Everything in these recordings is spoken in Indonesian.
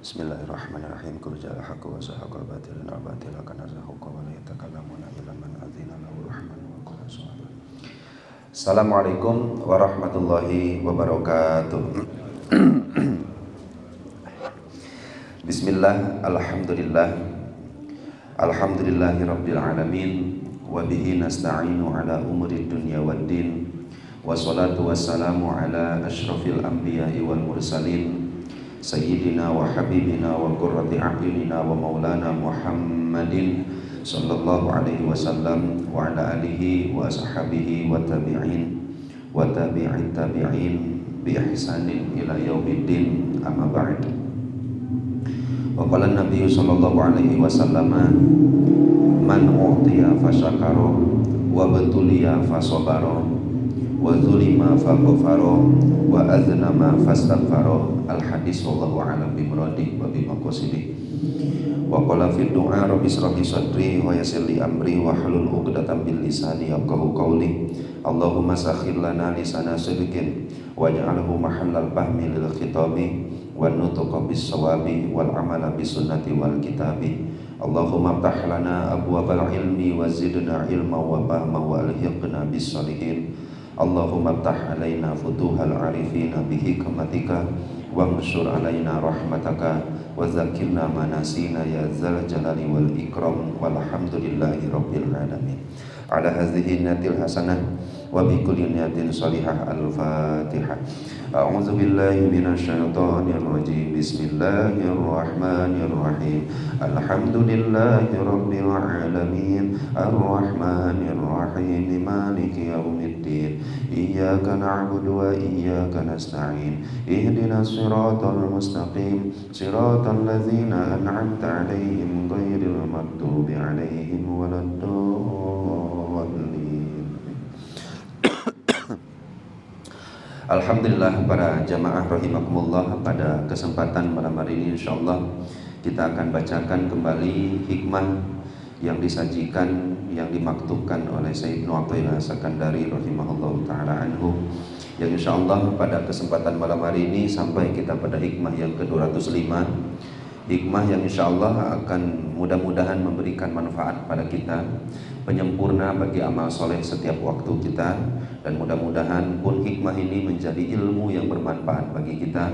Bismillahirrahmanirrahim. Qul ja'al haqqu wa zahaqal batil innal batila kana zahuqa wa la yatakallamuna illa man adzina lahu rahman wa qala subhanahu. Assalamualaikum warahmatullahi wabarakatuh. Bismillah, alhamdulillah. Alhamdulillahi rabbil alamin wa bihi nasta'inu ala umuri dunya waddin. Wassalatu wassalamu ala asyrafil anbiya'i wal mursalin Sayyidina wa habibina wa qurrati a'yunina wa maulana Muhammadin sallallahu alaihi wasallam wa ala alihi wa ashabihi wa tabi'in wa tabi'in tabi'in bi ihsanin ila yaumiddin, amma ba'd. Wa qala an-nabiy sallallahu alaihi wasallam man u'tiya fasyakara wa betuliya fasabara wa zulima faghfara wa aznama fastaghfara. Al hadis wallahu a'lam bi muradi wa bi maqsidi. Wa qala fi du'a rabbi shrah li sadri wa yassir li amri wa hlul 'uqdatam bil lisani yafqahu qawli. Allahumma sakhkhir lana lisana sidqin waj'alhu mahallal fahmi lil khitabi wan nutqa bis shawabi wal amala bis sunnati wal kitabi. Allahumma ftah lana abwabal ilmi wa zidna ilma wa fahma wa alhiqna bis shalihin. Allahumma ftah alaina futuhal arifina bi hikmatika wa anshur alaina rahmataka wa zakirna manasina ya zal jalali wal ikram walhamdulillahi rabbil alamin. Ala hadhihi niyatil hasanah wa bi kulli niyatin salihah. Al-Fatihah. A'udzu billahi minasyaitonir rajim. Bismillahirrahmanirrahim. Alhamdulillahi rabbil alamin. Arrahmanir rahim. Maliki yaumiddin. Iyyaka na'budu wa iyyaka nasta'in. Ihdinas siratal mustaqim. Siratal ladzina an'amta 'alaihim ghairil maghdubi 'alaihim waladdallin. Alhamdulillah para jamaah rahimakumullah, pada kesempatan malam hari ini insyaallah kita akan bacakan kembali hikmah yang disajikan, yang dimaktubkan oleh Sayyid Ibnu Athaillah As-Sakandari rahimahullahu taala anhu, yang insyaallah pada kesempatan malam hari ini sampai kita pada hikmah yang ke-205, hikmah yang insyaallah akan mudah-mudahan memberikan manfaat pada kita, penyempurna bagi amal soleh setiap waktu kita, dan mudah-mudahan pun hikmah ini menjadi ilmu yang bermanfaat bagi kita,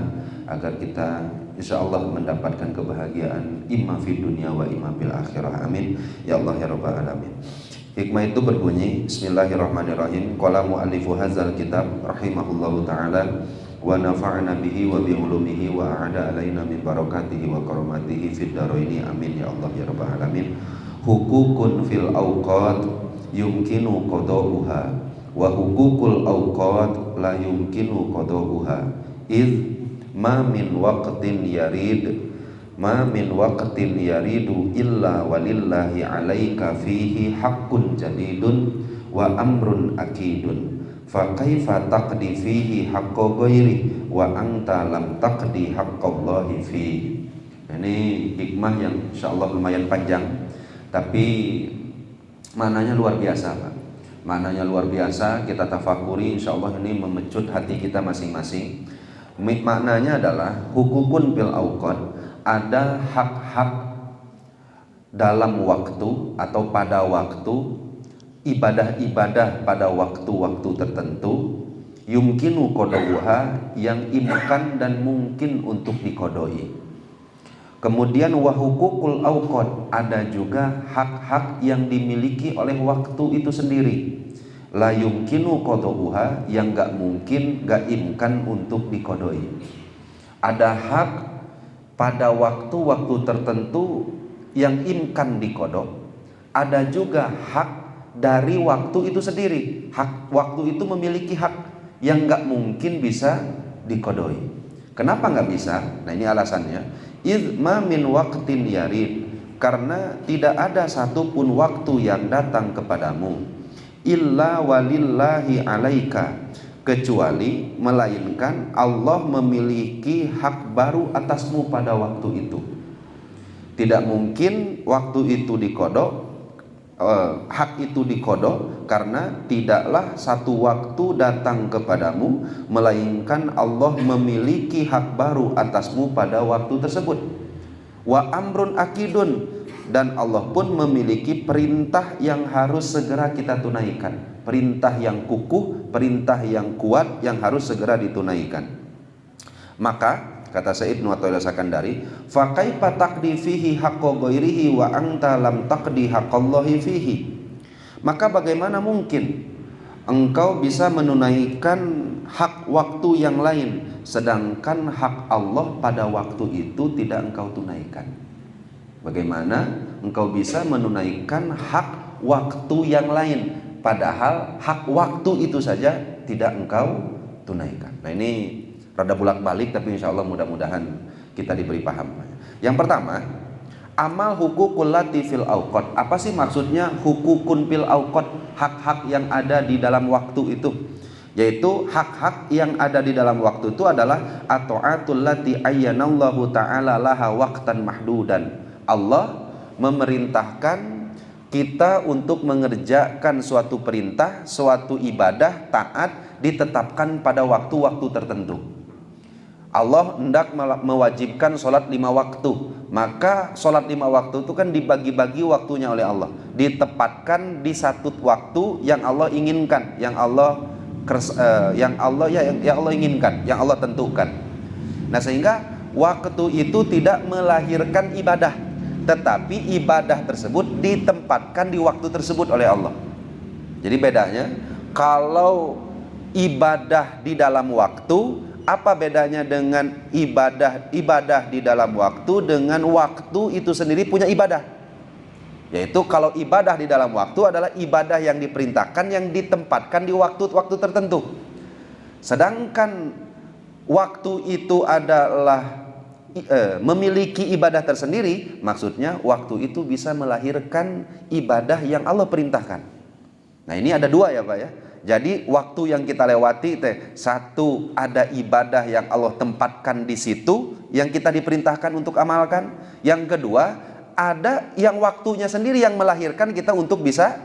agar kita insyaallah mendapatkan kebahagiaan imma fid dunya wa imma fil akhirah. Amin ya Allah ya rabbal alamin. Hikmah itu berbunyi, Bismillahirrahmanirrahim. Qala mu'allifu hadzal kitab rahimahullahu taala wa nafa'ana bihi wa bi ulumihi wa a'ada alaina min barakatihi wa karamatihi fid dharaini. Amin ya Allah ya rabbal alamin. Hukukun fil awqat yumkinu qada'uha wa hukukul awqat la yumkinu qada'uha id ma min waqtin yaridu illa walillahi alaika fihi haqqun jadidun wa amrun akidun fa kaifa taqdi fihi haqqa ghairi wa anta lam taqdi haqqallahi fihi. Ini hikmah yang insyaallah lumayan panjang, tapi maknanya luar biasa, Pak. Maknanya luar biasa, kita tafakuri, insyaallah ini memecut hati kita masing-masing. Maknanya adalah hukukun bil awqat, ada hak-hak dalam waktu atau pada waktu, ibadah-ibadah pada waktu-waktu tertentu, yumkinu qada'uha, yang imkan dan mungkin untuk dikodoi. Kemudian wahukukul awqat, ada juga hak-hak yang dimiliki oleh waktu itu sendiri, la yumkinu qada'uha, yang gak mungkin, gak imkan untuk dikodoi. Ada hak pada waktu-waktu tertentu yang imkan dikodok, ada juga hak dari waktu itu sendiri, hak waktu itu memiliki hak yang gak mungkin bisa dikodoi. Kenapa gak bisa? Nah ini alasannya. Idma min waqtin yarid, karena tidak ada satupun waktu yang datang kepadamu, illa walillahi alaika, kecuali melainkan Allah memiliki hak baru atasmu pada waktu itu. Tidak mungkin waktu itu dikodok, hak itu dikodok, karena tidaklah satu waktu datang kepadamu melainkan Allah memiliki hak baru atasmu pada waktu tersebut. wa amrun akidun, dan Allah pun memiliki perintah yang harus segera kita tunaikan, perintah yang kukuh, perintah yang kuat yang harus segera ditunaikan. Maka kata Syekh Ibnu Athaillah Sakandari, fa kaifa taqdi fihi haqqa ghairihi wa anta lam taqdi haqqallahi fihi. Maka bagaimana mungkin engkau bisa menunaikan hak waktu yang lain sedangkan hak Allah pada waktu itu tidak engkau tunaikan? Bagaimana engkau bisa menunaikan hak waktu yang lain padahal hak waktu itu saja tidak engkau tunaikan? Nah, ini rada bolak-balik, tapi insya Allah mudah-mudahan kita diberi paham. Yang pertama, amal hukukul lati fil awqat. Apa sih maksudnya hukukun fil awqat? Hak-hak yang ada di dalam waktu itu. Yaitu hak-hak yang ada di dalam waktu itu adalah at-ta'atul lati ayyanallahu ta'ala laha waqtan mahdudan. Allah memerintahkan kita untuk mengerjakan suatu perintah, suatu ibadah, taat ditetapkan pada waktu-waktu tertentu. Allah hendak mewajibkan sholat 5 waktu, maka sholat 5 waktu itu kan dibagi-bagi waktunya oleh Allah, ditempatkan di satu waktu yang Allah inginkan, yang Allah inginkan, yang Allah tentukan. Nah, sehingga waktu itu tidak melahirkan ibadah, tetapi ibadah tersebut ditempatkan di waktu tersebut oleh Allah. Jadi bedanya, kalau ibadah di dalam waktu, apa bedanya dengan ibadah di dalam waktu dengan waktu itu sendiri punya ibadah? Yaitu kalau ibadah di dalam waktu adalah ibadah yang diperintahkan, yang ditempatkan di waktu-waktu tertentu. Sedangkan waktu itu adalah memiliki ibadah tersendiri, maksudnya waktu itu bisa melahirkan ibadah yang Allah perintahkan. Nah, ini ada dua ya Pak ya. Jadi waktu yang kita lewati satu, ada ibadah yang Allah tempatkan di situ yang kita diperintahkan untuk amalkan. Yang kedua, ada yang waktunya sendiri yang melahirkan kita untuk bisa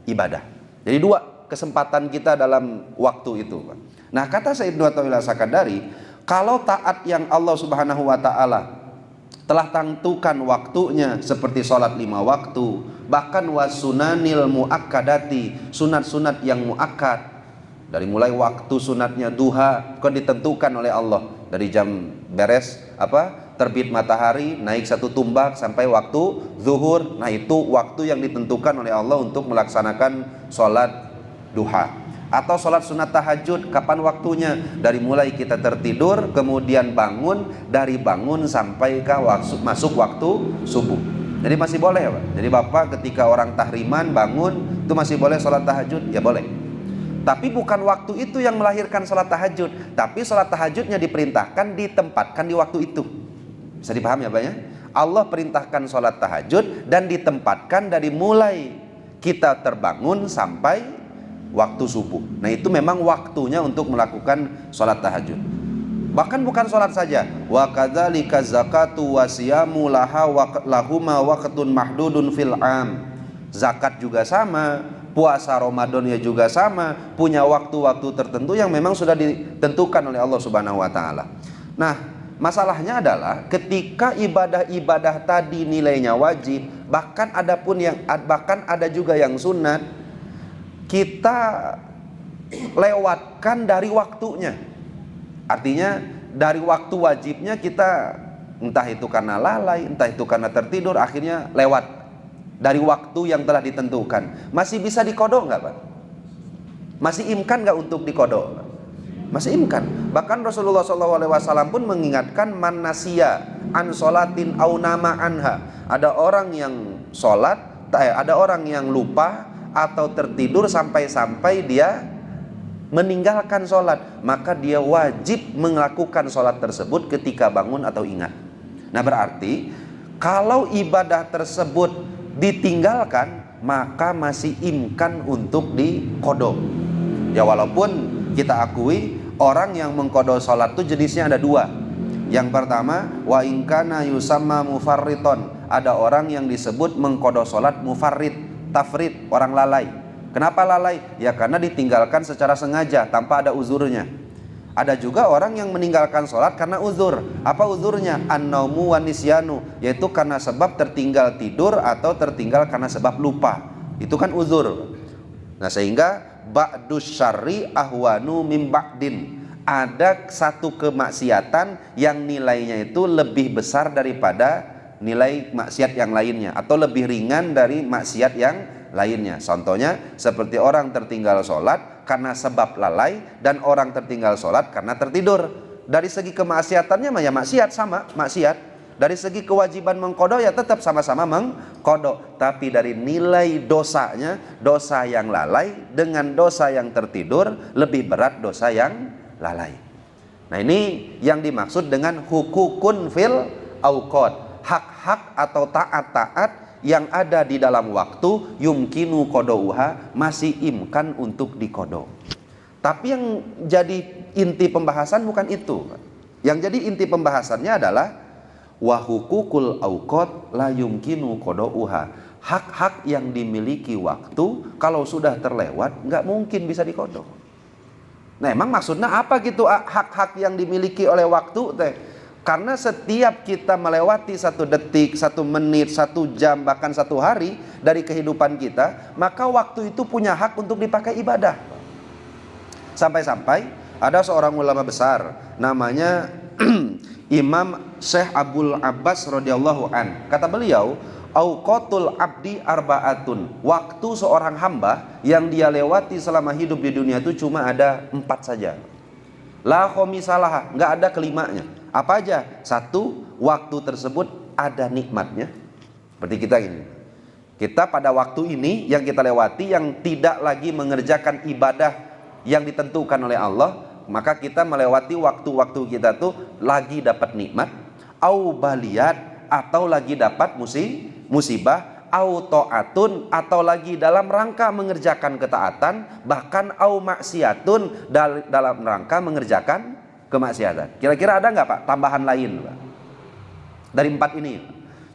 ibadah. Jadi dua kesempatan kita dalam waktu itu. Nah, kata Syekh Ibnu Athaillah Sakandari, kalau taat yang Allah Subhanahu wa taala telah tentukan waktunya seperti sholat 5 waktu, bahkan wasunanil muakkadati, sunat-sunat yang muakkad, dari mulai waktu sunatnya duha kan ditentukan oleh Allah, dari jam beres terbit matahari naik 1 tumbak sampai waktu zuhur. Nah, itu waktu yang ditentukan oleh Allah untuk melaksanakan sholat duha. Atau sholat sunat tahajud, kapan waktunya? Dari mulai kita tertidur, kemudian bangun, dari bangun sampai ke masuk waktu subuh. Jadi masih boleh ya Pak? Jadi Bapak ketika orang tahriman bangun, itu masih boleh sholat tahajud? Ya boleh. Tapi bukan waktu itu yang melahirkan sholat tahajud, tapi sholat tahajudnya diperintahkan, ditempatkan di waktu itu. Bisa dipahami ya Pak ya? Allah perintahkan sholat tahajud dan ditempatkan dari mulai kita terbangun sampai waktu subuh. Nah, itu memang waktunya untuk melakukan sholat tahajud. Bahkan bukan sholat saja, wa kadzalika zakatu wa siyamu lahuma waqtun mahdudun fil am. Zakat juga sama, puasa Ramadannya juga sama, punya waktu-waktu tertentu yang memang sudah ditentukan oleh Allah Subhanahu wa taala. Nah, masalahnya adalah ketika ibadah-ibadah tadi nilainya wajib, bahkan ada juga yang sunat, kita lewatkan dari waktunya. Artinya dari waktu wajibnya kita entah itu karena lalai, entah itu karena tertidur, akhirnya lewat dari waktu yang telah ditentukan. Masih bisa dikodok nggak Pak? Masih imkan nggak untuk dikodok? Masih imkan. Bahkan Rasulullah SAW pun mengingatkan, man nasiya an sholatin au nama anha. Ada orang yang sholat, ada orang yang lupa atau tertidur sampai dia meninggalkan sholat, maka dia wajib melakukan sholat tersebut ketika bangun atau ingat. Nah, berarti kalau ibadah tersebut ditinggalkan, maka masih imkan untuk diqodho. Ya, walaupun kita akui orang yang mengqodho sholat itu jenisnya ada dua. Yang pertama, wa in kana yusamma mufarriton, ada orang yang disebut mengqodho sholat mufarrid, tafrid, orang lalai. Kenapa lalai? Ya karena ditinggalkan secara sengaja tanpa ada uzurnya. Ada juga orang yang meninggalkan sholat karena uzur. Apa uzurnya? An-naumu wan nisyanu, yaitu karena sebab tertinggal tidur atau tertinggal karena sebab lupa. Itu kan uzur. Nah, sehingga ba'dus syarri ahwanu mim ba'din. Ada satu kemaksiatan yang nilainya itu lebih besar daripada nilai maksiat yang lainnya, atau lebih ringan dari maksiat yang lainnya. Contohnya seperti orang tertinggal sholat karena sebab lalai, dan orang tertinggal sholat karena tertidur. Dari segi kemaksiatannya ya maksiat, sama maksiat. Dari segi kewajiban mengkodok ya tetap sama-sama mengkodok. Tapi dari nilai dosanya, dosa yang lalai dengan dosa yang tertidur lebih berat dosa yang lalai. Nah, ini yang dimaksud dengan hukukun fil auqat, hak-hak atau taat-taat yang ada di dalam waktu yumkinu qadauha, masih imkan untuk dikodok. Tapi yang jadi inti pembahasan bukan itu. Yang jadi inti pembahasannya adalah wa hukukul auqat la yumkinu qadauha. Hak-hak yang dimiliki waktu kalau sudah terlewat nggak mungkin bisa dikodok. Nah, emang maksudnya apa gitu hak-hak yang dimiliki oleh waktu teh? Karena setiap kita melewati 1 detik, 1 menit, 1 jam, bahkan 1 hari dari kehidupan kita, maka waktu itu punya hak untuk dipakai ibadah. Sampai-sampai ada seorang ulama besar namanya Imam Syekh Abdul Abbas radhiyallahu an. Kata beliau, auqatul abdi arbaatun. Waktu seorang hamba yang dia lewati selama hidup di dunia itu cuma ada 4 saja. La khomisalah, nggak ada kelimanya. Apa aja? 1, waktu tersebut ada nikmatnya. Seperti kita gini. Kita pada waktu ini yang kita lewati, yang tidak lagi mengerjakan ibadah yang ditentukan oleh Allah, maka kita melewati waktu-waktu kita tuh lagi dapat nikmat, au baliyat, atau lagi dapat musibah, au ta'atun, atau lagi dalam rangka mengerjakan ketaatan, bahkan au maksiatun, dalam rangka mengerjakan kemaksiatan. Kira-kira ada nggak Pak tambahan lain Pak dari 4 ini?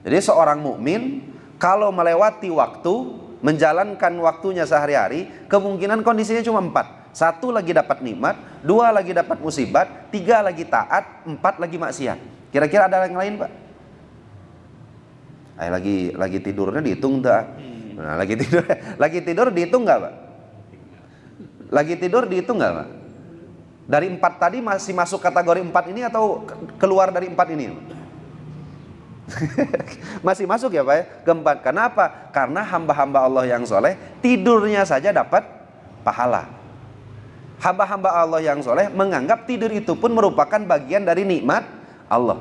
Jadi seorang mukmin kalau melewati waktu, menjalankan waktunya sehari-hari, kemungkinan kondisinya cuma 4. 1 lagi dapat nikmat, 2 lagi dapat musibat, 3 lagi taat, 4 lagi maksiat. Kira-kira ada yang lain Pak? Lagi tidurnya dihitung tak? Nah, lagi tidur dihitung nggak Pak? Lagi tidur dihitung nggak Pak? Dari 4 tadi masih masuk kategori 4 ini atau keluar dari 4 ini? Masih masuk ya Pak ya? Keempat. Kenapa? Karena hamba-hamba Allah yang soleh tidurnya saja dapat pahala. Hamba-hamba Allah yang soleh menganggap tidur itu pun merupakan bagian dari nikmat Allah.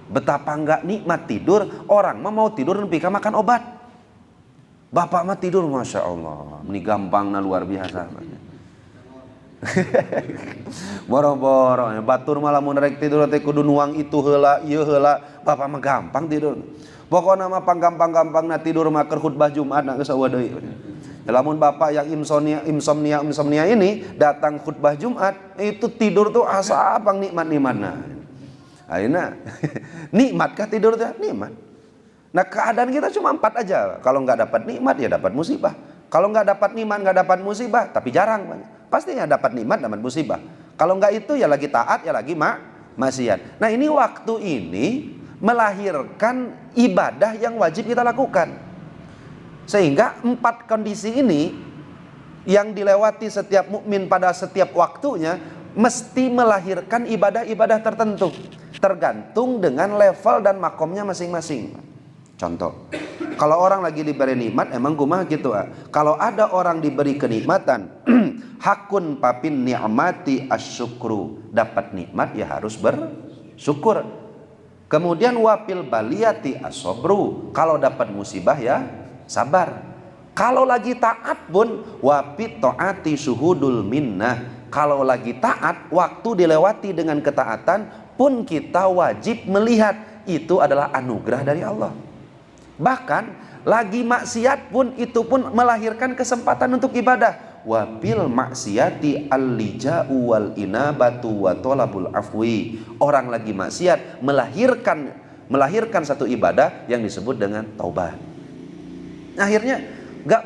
Betapa enggak nikmat tidur, orang mah mau tidur nepika makan obat. Bapak mah tidur Masya Allah, ini gampangnya luar biasa. Boro-boro batur malah mun rek tidur teh kudu nuang itu heula ieu heula. Bapak mah gampang tidur. Pokona mah panggampang-gampangna tidur mah keur khutbah Jumat geus eueuh deui. Lamun bapak yang insomnia ini datang khutbah Jumat, itu tidur tuh asa pang nikmat-nikmatna. Ayeuna nikmatkah tidur teh? Nikmat. Nah, keadaan kita cuma 4 aja. Kalau nggak dapat nikmat ya dapat musibah. Kalau nggak dapat nikmat, nggak dapat musibah, tapi jarang banget. Pastinya dapat nikmat, dapat musibah. Kalau nggak itu ya lagi taat, ya lagi maksiat. Nah, ini waktu ini melahirkan ibadah yang wajib kita lakukan. Sehingga 4 kondisi ini yang dilewati setiap mukmin pada setiap waktunya mesti melahirkan ibadah-ibadah tertentu, tergantung dengan level dan makomnya masing-masing. Contoh, kalau orang lagi diberi nikmat emang kumaha gitu kalau ada orang diberi kenikmatan hakun papin ni'mati asyukru, dapat nikmat ya harus bersyukur. Kemudian wapil baliyati asobru, kalau dapat musibah ya sabar. Kalau lagi taat pun wapit taati suhudul minnah, kalau lagi taat waktu dilewati dengan ketaatan pun kita wajib melihat itu adalah anugerah dari Allah. Bahkan lagi maksiat pun itu pun melahirkan kesempatan untuk ibadah. Wabil maksiati al-lija'u wal inabatu wa tolabul afwi. Orang lagi maksiat melahirkan satu ibadah yang disebut dengan taubat. Akhirnya gak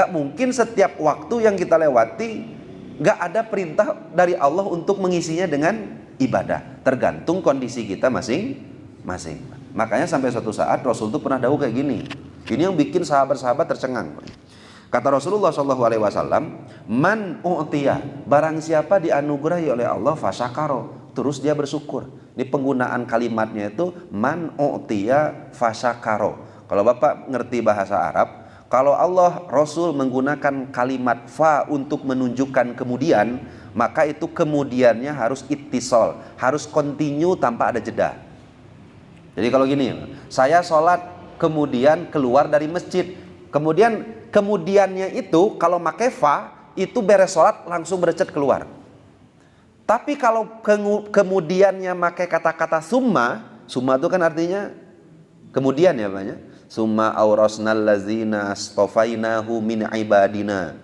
mungkin setiap waktu yang kita lewati nggak ada perintah dari Allah untuk mengisinya dengan ibadah. Tergantung kondisi kita masing-masing. Makanya sampai suatu saat Rasul itu pernah dawuh kayak gini. Ini yang bikin sahabat-sahabat tercengang. Kata Rasulullah SAW, man u'tiya, barang siapa dianugerahi oleh Allah fasyakaro, terus dia bersyukur. Ini penggunaan kalimatnya itu man u'tiya fasyakaro. Kalau Bapak ngerti bahasa Arab, kalau Allah Rasul menggunakan kalimat fa untuk menunjukkan kemudian, maka itu kemudiannya harus ittisal, harus continue tanpa ada jeda. Jadi kalau gini, saya sholat kemudian keluar dari masjid, kemudiannya itu kalau pakai fa itu beres sholat langsung bercet keluar. Tapi kalau kemudiannya pakai kata-kata summa itu kan artinya kemudian ya Pak ya. Summa aurasnal lazina astofainahu min ibadina.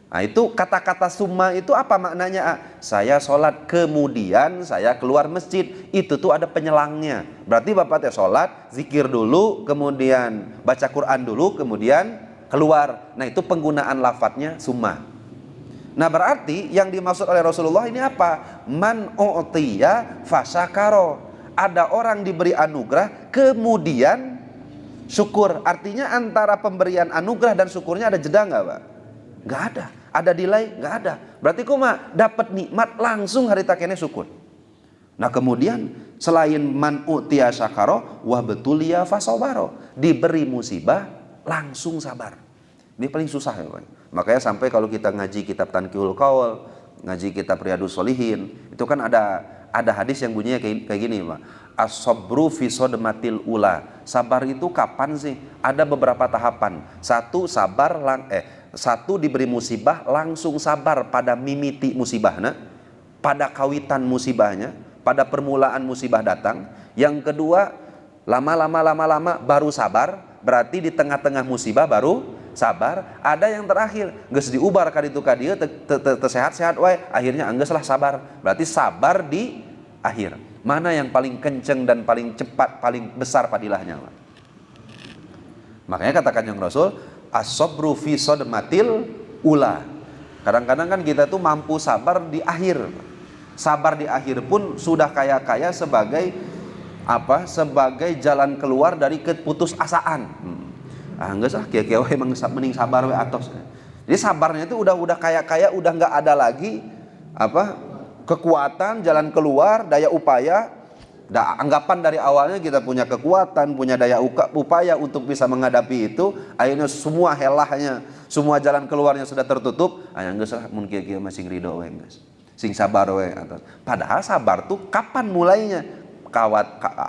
Nah itu kata-kata summa itu apa maknanya? Saya sholat kemudian saya keluar masjid, itu tuh ada penyelangnya. Berarti Bapak teh sholat, zikir dulu, kemudian baca Quran dulu, kemudian keluar. Nah itu penggunaan lafadznya summa. Nah berarti yang dimaksud oleh Rasulullah ini apa? Man u'tiya fasyakaro. Ada orang diberi anugerah kemudian syukur. Artinya antara pemberian anugerah dan syukurnya ada jeda nggak Pak? Nggak ada. Ada delay? Nggak ada. Berarti kuma dapat nikmat langsung hari takene syukur. Nah kemudian selain man u'tiya syakaro wa betulia fasobaro, diberi musibah langsung sabar. Ini paling susah ya Pak. Makanya sampai kalau kita ngaji kitab Tanqihul Qaul, ngaji kitab Riyadhus Shalihin, itu kan ada hadis yang bunyinya kayak gini Pak. As-sabru fi sodmatil ula. Sabar itu kapan sih? Ada beberapa tahapan. Satu diberi musibah langsung sabar pada mimiti musibahnya, pada kawitan musibahnya, pada permulaan musibah datang. Yang kedua, lama baru sabar, berarti di tengah-tengah musibah baru sabar. Ada yang terakhir, geus diubar ka ditu ka dieu sehat-sehat wae, akhirnya anggeuslah sabar. Berarti sabar di akhir. Mana yang paling kenceng dan paling cepat, paling besar padilahnya? Makanya katakan yang Rasul, as-sabru fi sodmatil ula. Kadang-kadang kan kita tuh mampu sabar di akhir. Sabar di akhir pun sudah kaya-kaya sebagai apa? Sebagai jalan keluar dari keputusasaan. Enggak sah, kieu-kieu emang mending sabar we atos. Jadi sabarnya itu udah kaya-kaya, udah nggak ada lagi apa? Kekuatan, jalan keluar, daya upaya. Anggapan dari awalnya kita punya kekuatan, punya daya upaya untuk bisa menghadapi itu, akhirnya semua helahnya, semua jalan keluarnya sudah tertutup. Aya geus lah mun kieu-kieu masing ridho we geus. Sing sabar we atas. Padahal sabar tuh kapan mulainya?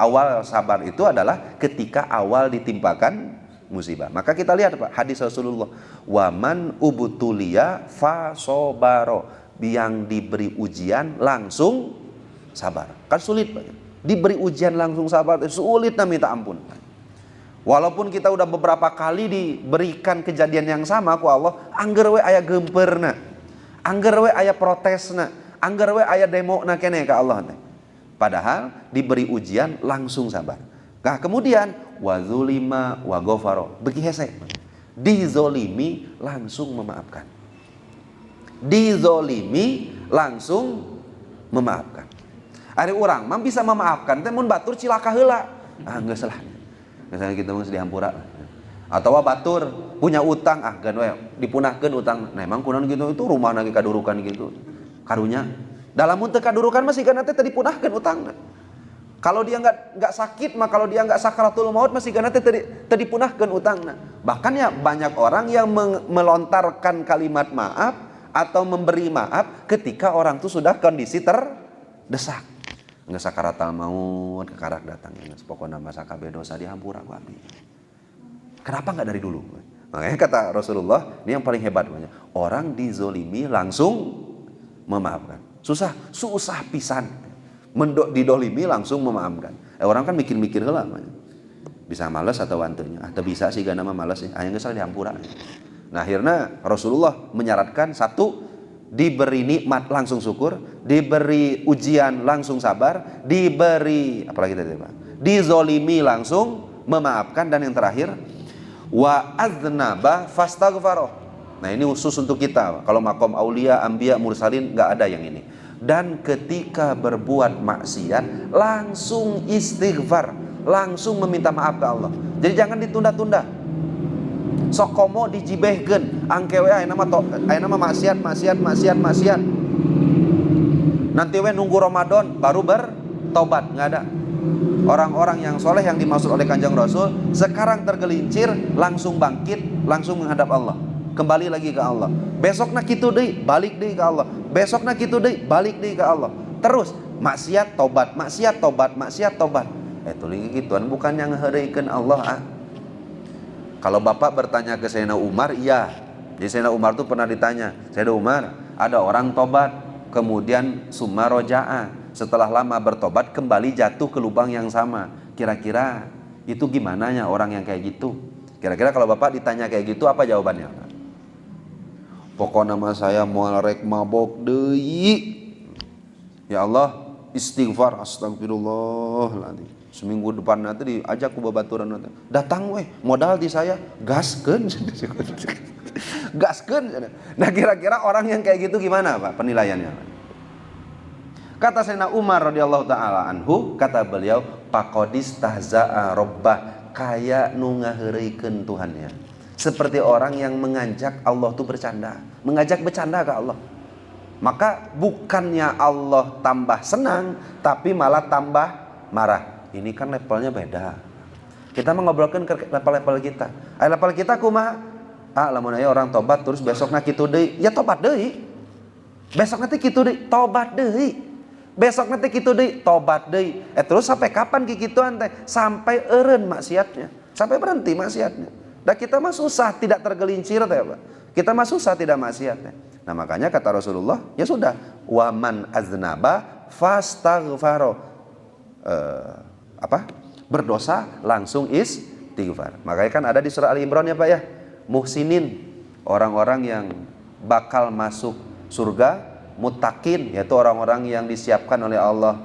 Awal sabar itu adalah ketika awal ditimpakan musibah. Maka kita lihat Pak, hadis Rasulullah, waman ubutulia fasobaro, yang diberi ujian langsung sabar. Kan sulit Pak. Diberi ujian langsung sabar, sulit na minta ampun. Walaupun kita udah beberapa kali diberikan kejadian yang sama ku Allah, angger we aya gemperna, angger we aya protesna, angger we aya demona kene ka Allah teh. Padahal diberi ujian langsung sabar. Nah kemudian wazulima wa ghafaro, begi hese. Dizolimi langsung memaafkan. Dizolimi langsung memaafkan. Ari urang mah bisa memaafkan teh mun batur cilaka heula. Geus lah. Misalnya kita geus dihampura. Atawa batur punya utang, gan we dipunahkeun utang. Nah emang kunaon gitu itu rumahna ge kadurukan gitu. Karunya. Dalam mun teu kadurukan mah sigana teh dipunahkeun utangna. Kalau dia nggak sakit, mah kalau dia nggak sakaratul maut masih gana teh dipunahkeun utangna. Bahkan ya banyak orang yang melontarkan kalimat maaf atau memberi maaf ketika orang itu sudah kondisi terdesak. Nggak sakaratul maut, kekarak datang. Pokoknya masa kabeh dosa dihampura ku abdi. Kenapa nggak dari dulu? Makanya kata Rasulullah, ini yang paling hebat banyak. Orang dizolimi langsung memaafkan. Susah pisan. Didolimi langsung memaafkan. Orang kan mikir-mikir heula. Bisa malas atau wanteunya. Teu bisa sih gana mah malas aya geus dihampura. Nah akhirnya Rasulullah menyarankan satu, diberi nikmat langsung syukur, diberi ujian langsung sabar, diberi apalagi tadi Pak, dizolimi langsung memaafkan, dan yang terakhir wa aznaba fastaghfaro, Nah ini khusus untuk kita. Kalau makom aulia, ambia, mursalin nggak ada yang ini. Dan ketika berbuat maksiat langsung istighfar, langsung meminta maaf ke Allah. Jadi jangan ditunda-tunda. Sokomo dijibehkeun, angkewe aya nama maksiat. Nanti we nunggu Ramadan baru bertobat, nggak ada. Orang-orang yang soleh yang dimaksud oleh Kanjeng Rasul sekarang tergelincir, langsung bangkit, langsung menghadap Allah, kembali lagi ke Allah. Besoknya kitu deui, balik deui ke Allah. Besoknya kitu deui, balik deui ke Allah. Terus maksiat tobat, maksiat tobat, maksiat tobat. Itu lagi gituan bukan yang ngeheureuykeun Allah. Kalau Bapak bertanya ke Sayyidina Umar, iya. Jadi Sayyidina Umar tuh pernah ditanya, Sayyidina Umar, ada orang tobat, kemudian summa roja'a, setelah lama bertobat kembali jatuh ke lubang yang sama. Kira-kira itu gimana ya orang yang kayak gitu? Kira-kira kalau Bapak ditanya kayak gitu apa jawabannya? Pokoknya nama saya moal rek mabok deui. Ya Allah, istighfar, astagfirullahaladzim. Seminggu depan nanti diajak ku babaturan nanti. Datang weh, modal di saya, gaskeun. Gaskeun. Nah kira-kira orang yang kayak gitu gimana Pak penilaiannya? Kata Sayyidina Umar radhiyallahu taala anhu, kata beliau, faqadis tahza'a rabbah, kaya nu ngaheureuykeun Tuhannya. Seperti orang yang mengajak Allah tuh bercanda, mengajak bercanda ke Allah. Maka bukannya Allah tambah senang, tapi malah tambah marah. Ini kan levelnya beda. Kita mengobrolkan ke level-level kita. Level kita kumaha? Lamun aya orang tobat terus besokna kitu deui, ya tobat deui. Besok nanti kitu deui, tobat deui. Besok nanti kitu deui, tobat deui. Terus sampai kapan kikituan teh? Sampai eureun maksiatnya, sampai berhenti maksiatnya. Dan kita mah susah tidak tergelincir teh, Pak. Kita mah susah tidak maksiatnya. Nah, makanya kata Rasulullah, ya sudah, waman aznaba fastaghfaro. Berdosa langsung istighfar. Makanya kan ada di surah Ali Imran ya, Pak ya. Muhsinin, orang-orang yang bakal masuk surga. Muttaqin, yaitu orang-orang yang disiapkan oleh Allah.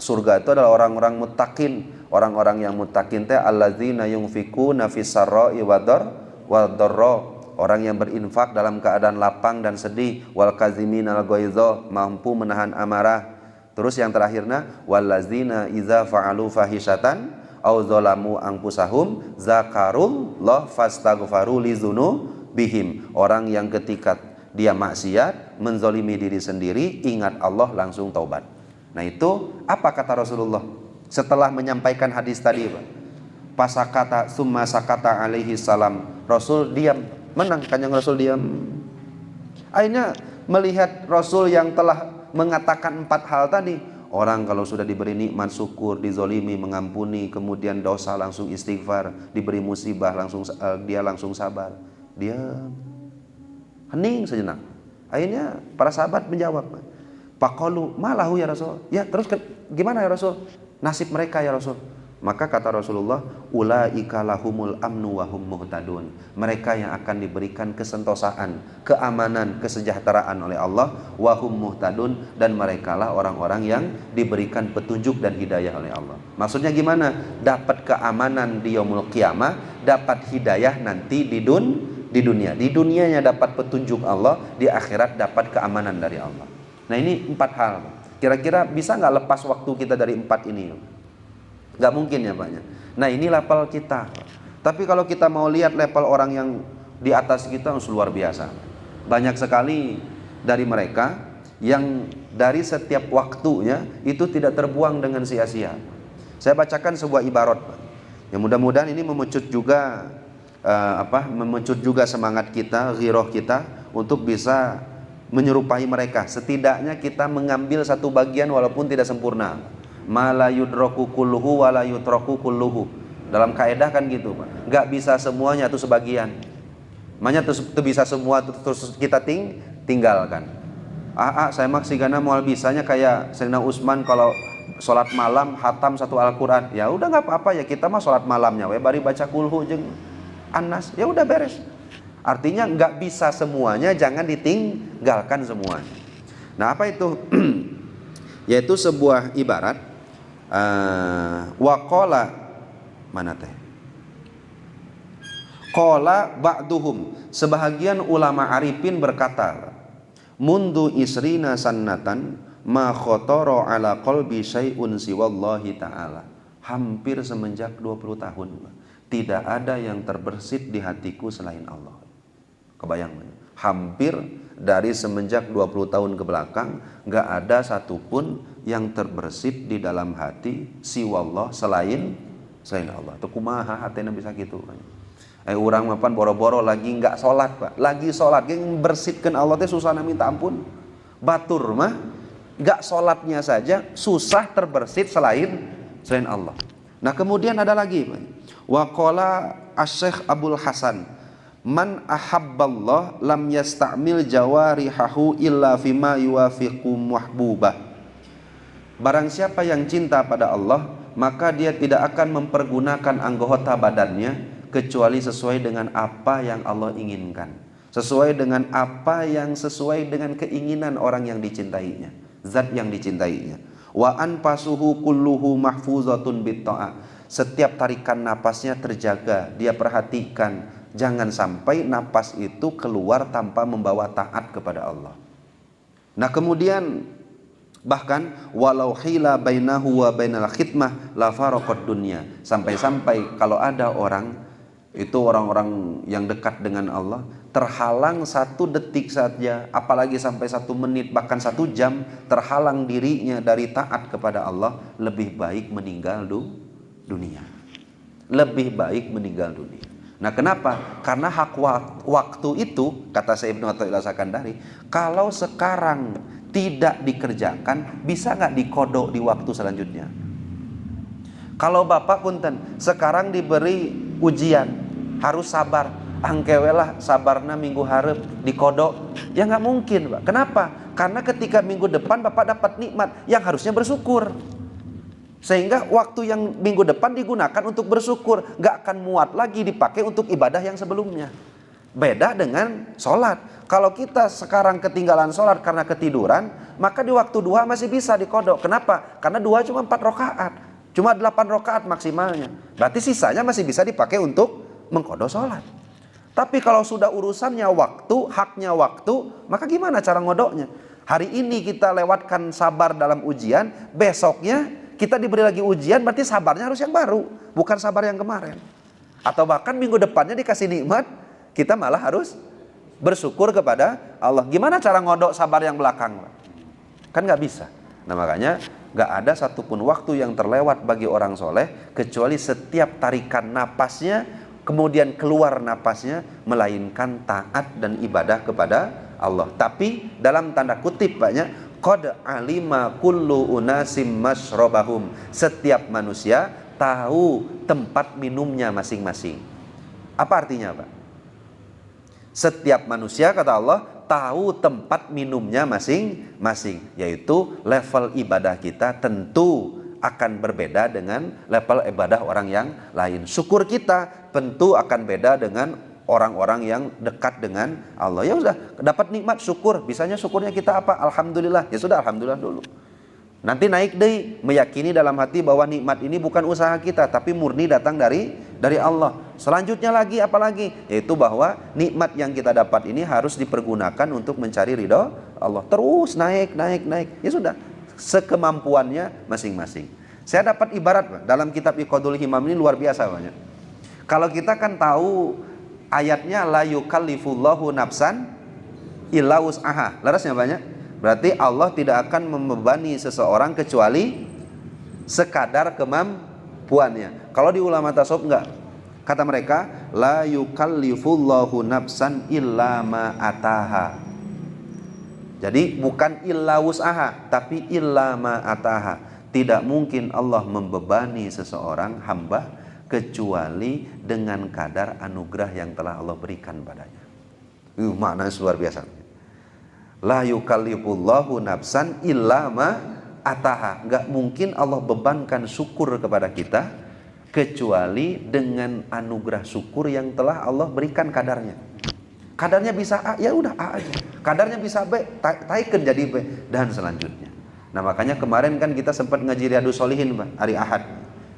Surga itu adalah orang-orang muttaqin. Orang-orang yang muttaqin teh alladzina yunfikuna fis sarra'i wadh-dharra, orang yang berinfak dalam keadaan lapang dan sedih, wal kaziminal ghaidha, mampu menahan amarah. Terus yang terakhirnya wallazina idza fa'alu fahisatan aw zalamu anfusahum zakarullah fastaghfaru lidzunubihim, orang yang ketika dia maksiat, menzolimi diri sendiri, ingat Allah langsung taubat. Nah itu apa kata Rasulullah setelah menyampaikan hadis tadi, Pak? Pasakata summa sakata alaihi salam, Rasul diam, menang Kanjeng Rasul diam. Akhirnya melihat Rasul yang telah mengatakan 4 hal tadi, orang kalau sudah diberi nikmat syukur, dizolimi mengampuni, kemudian dosa langsung istighfar, diberi musibah langsung dia langsung sabar, diam, hening sejenak. Akhirnya para sahabat menjawab, faqalu malahu ya Rasul. Ya terus gimana ya Rasul? Nasib mereka ya Rasul. Maka kata Rasulullah, ulaika lahumul amnu wa hum muhtadun. Mereka yang akan diberikan kesentosaan, keamanan, kesejahteraan oleh Allah, wa hum muhtadun, dan merekalah orang-orang yang diberikan petunjuk dan hidayah oleh Allah. Maksudnya gimana? Dapat keamanan di yaumul qiyamah, dapat hidayah nanti di dunia. Di dunianya dapat petunjuk Allah, di akhirat dapat keamanan dari Allah. Nah ini 4 hal. Kira-kira bisa nggak lepas waktu kita dari 4 ini? Nggak mungkin ya Pak. Nah ini level kita. Tapi kalau kita mau lihat level orang yang di atas kita, luar biasa. Banyak sekali dari mereka yang dari setiap waktunya itu tidak terbuang dengan sia-sia. Saya bacakan sebuah ibarat, Pak. Yang mudah-mudahan ini memecut juga memecut juga semangat kita, ghiroh kita untuk bisa menyerupai mereka. Setidaknya kita mengambil satu bagian walaupun tidak sempurna. Ma la yudraku kulluhu wa la yutraku kulluhu. Dalam kaidah kan gitu, Pak. Enggak bisa semuanya, itu sebagian. Makanya itu bisa semua terus kita tinggalkan. Saya mah sigana moal bisanya kayak Sayyidina Utsman kalau salat malam hatam 1 Al-Qur'an. Ya udah enggak apa-apa ya, kita mah salat malamnya we bari baca kulhu jeung Anas. Ya udah beres. Artinya enggak bisa semuanya, jangan ditinggalkan semuanya. Nah, apa itu? Yaitu sebuah ibarat waqala mana teh? Qala ba'duhum, sebahagian ulama arifin berkata, mundu isrina sannatan ma khotoro ala qalbi syai'un siwallahi ta'ala. Hampir semenjak 20 tahun tidak ada yang terbersit di hatiku selain Allah. Kebayang? Hampir dari semenjak 20 tahun ke belakang gak ada satupun yang terbersit di dalam hati siwallah selain Allah. Itu kumaha hatena bisa gitu. Urang mapan boro-boro lagi nggak sholat Pak, lagi sholat yang bersihkan Allah teh susah minta ampun. Batur mah nggak sholatnya saja susah terbersit selain Allah. Nah kemudian ada lagi Pak. Wa qala Asy-Syaikh Abdul Hasan, man ahabballah lam yasta'mil jawarihahu illa fima yuwafiqu mahbubah. Barang siapa yang cinta pada Allah, maka dia tidak akan mempergunakan anggota badannya kecuali sesuai dengan apa yang Allah inginkan, sesuai dengan apa yang sesuai dengan keinginan orang yang dicintainya, zat yang dicintainya. Wa anfasuhu kulluhu mahfuzatun bitta'ah. Setiap tarikan napasnya terjaga, dia perhatikan jangan sampai napas itu keluar tanpa membawa taat kepada Allah. Nah kemudian bahkan walau hila bainahu wa bainal khidmah la faraqad dunya, sampai-sampai kalau ada orang itu orang-orang yang dekat dengan Allah terhalang 1 detik saja, apalagi sampai 1 menit bahkan 1 jam terhalang dirinya dari taat kepada Allah, lebih baik meninggal dunia. Lebih baik meninggal dunia. Nah kenapa? Karena hak waktu itu, kata Syekh Ibnu Athaillah Sakandari, kalau sekarang tidak dikerjakan, bisa nggak dikodok di waktu selanjutnya? Kalau Bapak punten sekarang diberi ujian, harus sabar, angkewelah sabarna minggu hareup dikodok, ya nggak mungkin Pak. Kenapa? Karena ketika minggu depan Bapak dapat nikmat yang harusnya bersyukur, sehingga waktu yang minggu depan digunakan untuk bersyukur, nggak akan muat lagi dipakai untuk ibadah yang sebelumnya. Beda dengan sholat. Kalau kita sekarang ketinggalan sholat karena ketiduran, maka di waktu duha masih bisa dikodok. Kenapa? Karena duha cuma 4 rakaat, cuma 8 rakaat maksimalnya. Berarti sisanya masih bisa dipakai untuk mengkodok sholat. Tapi kalau sudah urusannya waktu, haknya waktu, maka gimana cara ngodoknya? Hari ini kita lewatkan sabar dalam ujian, besoknya kita diberi lagi ujian, berarti sabarnya harus yang baru, bukan sabar yang kemarin. Atau bahkan minggu depannya dikasih nikmat, kita malah harus bersyukur kepada Allah. Gimana cara ngodok sabar yang belakang? Kan nggak bisa. Nah makanya nggak ada satupun waktu yang terlewat bagi orang soleh kecuali setiap tarikan napasnya, kemudian keluar napasnya, melainkan taat dan ibadah kepada Allah. Tapi dalam tanda kutip banyak, qad alima kullu unasim masyrabahum. Setiap manusia tahu tempat minumnya masing-masing. Apa artinya Pak? Setiap manusia kata Allah tahu tempat minumnya masing-masing, yaitu level ibadah kita tentu akan berbeda dengan level ibadah orang yang lain. Syukur kita tentu akan beda dengan orang-orang yang dekat dengan Allah. Ya sudah, dapat nikmat syukur, bisanya syukurnya kita apa? Alhamdulillah. Ya sudah, alhamdulillah dulu. Nanti naik deh, meyakini dalam hati bahwa nikmat ini bukan usaha kita, tapi murni datang dari Allah. Selanjutnya lagi apa lagi? Yaitu bahwa nikmat yang kita dapat ini harus dipergunakan untuk mencari ridho Allah. Terus naik. Ya sudah, sekemampuannya masing-masing. Saya dapat ibarat Pak, dalam kitab Iqadul Himam ini luar biasa banyak. Kalau kita kan tahu ayatnya la yukallifullahu nafsan illa wus'aha. Larasnya banyak. Berarti Allah tidak akan membebani seseorang kecuali sekadar kemampuannya. Kalau di ulama tasawuf enggak. Kata mereka, la yukallifullahu nafsan illa ma ataha. Jadi bukan illa wus'aha, tapi illa ma ataha. Tidak mungkin Allah membebani seseorang hamba kecuali dengan kadar anugerah yang telah Allah berikan padanya. Maknanya luar biasa. La yukallifullahu nafsan illa ma ataha. Enggak mungkin Allah bebankan syukur kepada kita kecuali dengan anugerah syukur yang telah Allah berikan kadarnya. Kadarnya bisa A, ya udah A aja. Kadarnya bisa B, taikkan jadi B dan selanjutnya. Nah makanya kemarin kan kita sempat ngaji Riyadhus Shalihin Pak, hari Ahad.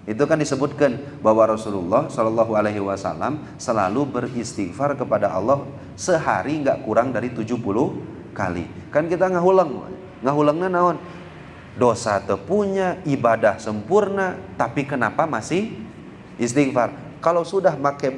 Itu kan disebutkan bahwa Rasulullah Shallallahu Alaihi Wasallam selalu beristighfar kepada Allah sehari nggak kurang dari 70 kali. Kan kita ngahulangnya naon? Dosa terpunya, ibadah sempurna, tapi kenapa masih istighfar? Kalau sudah pakai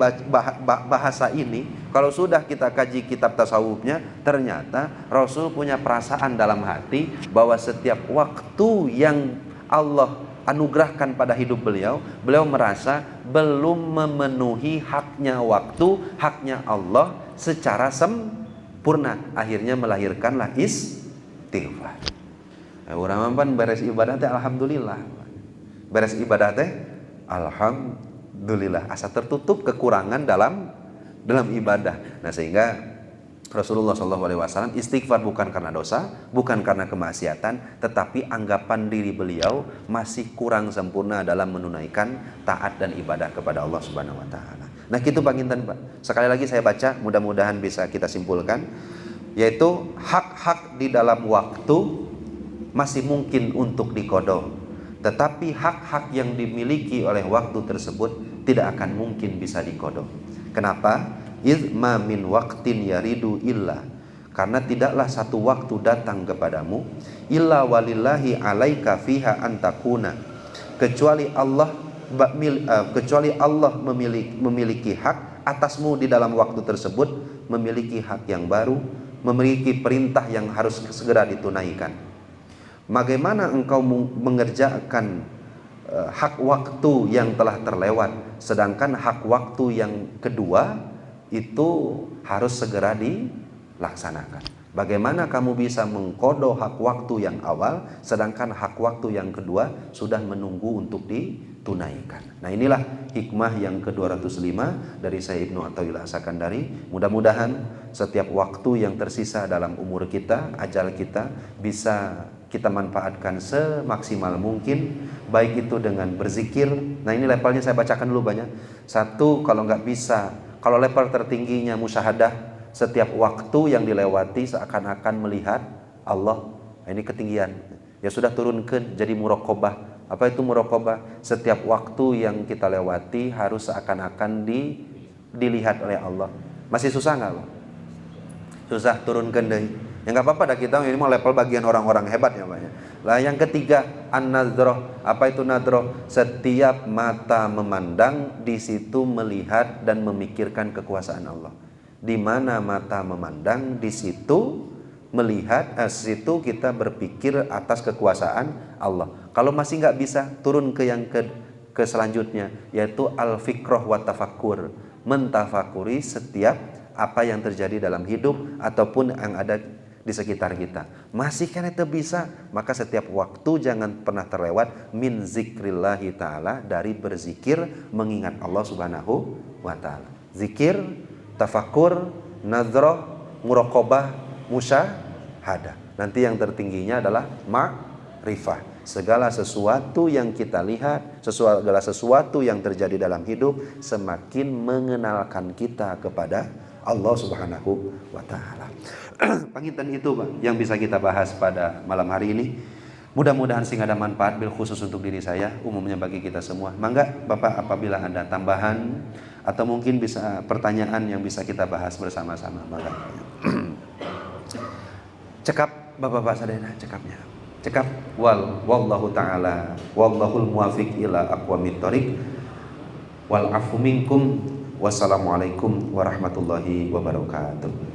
bahasa ini, kalau sudah kita kaji kitab tasawufnya, ternyata Rasul punya perasaan dalam hati bahwa setiap waktu yang Allah anugerahkan pada hidup beliau merasa belum memenuhi haknya waktu, haknya Allah secara sempurna. Akhirnya melahirkanlah istighfar. Urang mampan beres ibadah teh alhamdulillah. Beres ibadah teh alhamdulillah. Asa tertutup kekurangan dalam ibadah. Nah, sehingga Rasulullah SAW istighfar bukan karena dosa, bukan karena kemaksiatan, tetapi anggapan diri beliau masih kurang sempurna dalam menunaikan taat dan ibadah kepada Allah Subhanahu Wa Taala. Nah, gitu panginten Pak. Sekali lagi saya baca, mudah-mudahan bisa kita simpulkan, yaitu hak-hak di dalam waktu masih mungkin untuk diqadha, tetapi hak-hak yang dimiliki oleh waktu tersebut tidak akan mungkin bisa diqadha. Kenapa? Ma min waqtin yaridu illa, karena tidaklah satu waktu datang kepadamu illa walillahi alaika fiha antakuna, kecuali Allah memiliki hak atasmu di dalam waktu tersebut, memiliki hak yang baru, memiliki perintah yang harus segera ditunaikan. Bagaimana engkau mengerjakan hak waktu yang telah terlewat, sedangkan hak waktu yang kedua itu harus segera dilaksanakan. Bagaimana kamu bisa mengqadha hak waktu yang awal, sedangkan hak waktu yang kedua sudah menunggu untuk ditunaikan. Nah, inilah hikmah yang ke-205 dari saya Ibnu Athaillah As-Sakandari. Mudah-mudahan setiap waktu yang tersisa dalam umur kita, ajal kita, bisa kita manfaatkan semaksimal mungkin, baik itu dengan berzikir. Nah, ini levelnya saya bacakan dulu banyak. Satu, kalau nggak bisa, kalau level tertingginya musyahadah, setiap waktu yang dilewati seakan-akan melihat Allah. Ini ketinggian. Ya sudah, turunkan jadi muraqabah. Apa itu muraqabah? Setiap waktu yang kita lewati harus seakan-akan dilihat oleh Allah. Masih susah nggak Pak? Susah, turunkan deh. Ya nggak apa-apa dah, kita ini mau level bagian orang-orang hebat ya Pak. Lah yang ketiga, an-nadhrah. Apa itu nadhrah? Setiap mata memandang, di situ melihat dan memikirkan kekuasaan Allah. Di mana mata memandang, di situ melihat, situ kita berpikir atas kekuasaan Allah. Kalau masih nggak bisa, turun ke yang ke selanjutnya, yaitu al-fikrah wa tafakkur. Mentafakuri setiap apa yang terjadi dalam hidup ataupun yang ada di sekitar kita. Masih kan itu bisa, maka setiap waktu jangan pernah terlewat min zikrillahi ta'ala, dari berzikir mengingat Allah Subhanahu wa ta'ala. Zikir, tafakur, nadhrah, muraqabah, musyahadah. Nanti yang tertingginya adalah ma'rifah. Segala sesuatu yang kita lihat, segala sesuatu yang terjadi dalam hidup semakin mengenalkan kita kepada Allah Subhanahu wa ta'ala. Panginten itu Pak yang bisa kita bahas pada malam hari ini. Mudah-mudahan sehingga ada manfaat, bil khusus untuk diri saya, umumnya bagi kita semua. Mangga Bapak, apabila ada tambahan atau mungkin bisa pertanyaan yang bisa kita bahas bersama-sama, mangga. Cekap Bapak-bapak sadayana, cekapnya. Cekap wallahu ta'ala wallahul muwafiq ila aqwamit thoriq wal afu minkum. Wassalamualaikum warahmatullahi wabarakatuh.